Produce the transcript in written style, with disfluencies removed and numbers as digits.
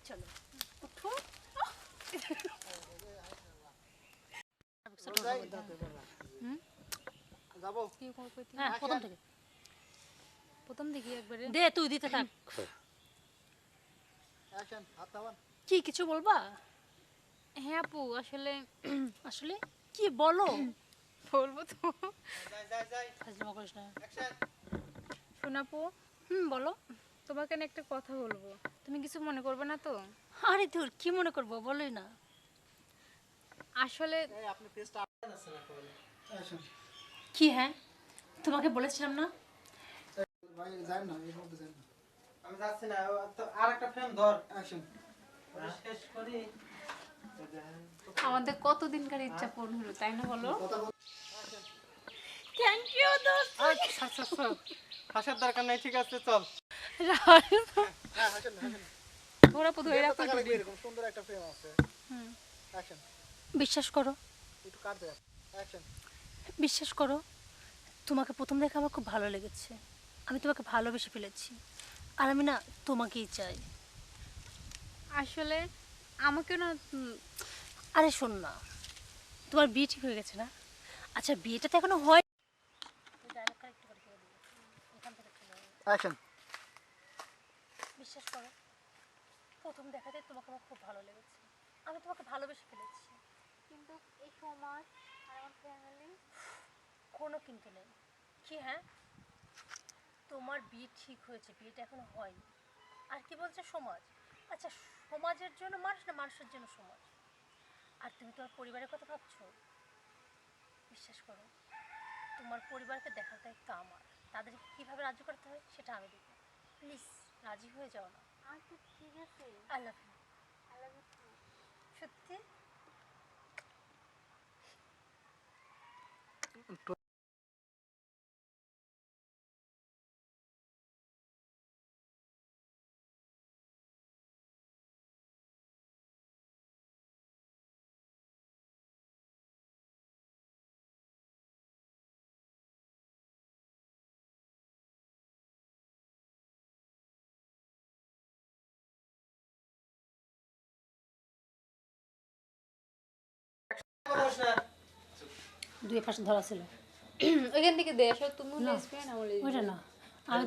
চলো উঠো। হ্যাঁ, প্রথম থেকে একবারে দে, তুই দিতে থাক। কি কিছু বলবা? হ্যাঁ আপু, আসলে আসলে কি বলো? বলবো তো। ফাজলামো করিস না। শোন আপু, বলো। তোমাকে না একটা কথা বলবো, তুমি কিছু মনে করবে না তো? আরে তোর কি মনে করবো, বলোই না। আসলে কি? হ্যাঁ, তোমাকে বলেছিলাম না? আমি যাচ্ছি না, আর একটা ফ্রেম ধর অ্যাকশন শেষ করি। আমাদের কতদিনকার ইচ্ছা পূরণ হলো, তাই না বলো? থ্যাংক ইউ দোস্ত। হাসার দরকার নাই, ঠিক আছে চল। ধরা পু ধরে রাখো। এরকম সুন্দর একটা ফ্রেম আছে। অ্যাকশন। বিশ্বাস করো, একটু কাট দে। অ্যাকশন। বিশ্বাস করো, তোমাকে প্রথম দেখে আমার খুব ভালো লেগেছে। আমি তোমাকে ভালোবেসে ফেলেছি, আর আমি না তোমাকেই চাই। আসলে আমাকে না আরে শোন না, তোমার বিয়ে ঠিক হয়ে গেছে না? আচ্ছা, বিয়েটা তো এখনো হয়। অ্যাকশন। বিশ্বাস করো, প্রথম দেখাতে তোমাকে আমার খুব ভালো লেগেছে। আমি তোমাকে ভালোবেসে ফেলেছি। কিন্তু এই সমাজ আর আমার ফ্যামিলি কোনো কিন্তু নেই। কি? হ্যাঁ, তোমার বিয়ে ঠিক হয়েছে, বিয়েটা এখনো হয়নি। আর কি বলছে সমাজ? আচ্ছা, সমাজের জন্য মানুষ না মানুষের জন্য সমাজ? আর তুমি তোমার পরিবারের কথা ভাবছো? বিশ্বাস করো, তোমার পরিবারকে দেখার দায়িত্ব আমার। তাদেরকে কীভাবে রাজি করতে হয় সেটা আমি দেখব। প্লিজ রাজি হয়ে যাও না। আচ্ছা ঠিক আছে, I love you. I love you. সত্যি? দুই পাশে ধরা ছিল। ওইখান থেকে দে, আসলে তুমি হলে স্প্রে না হলে ওইটা না, আমি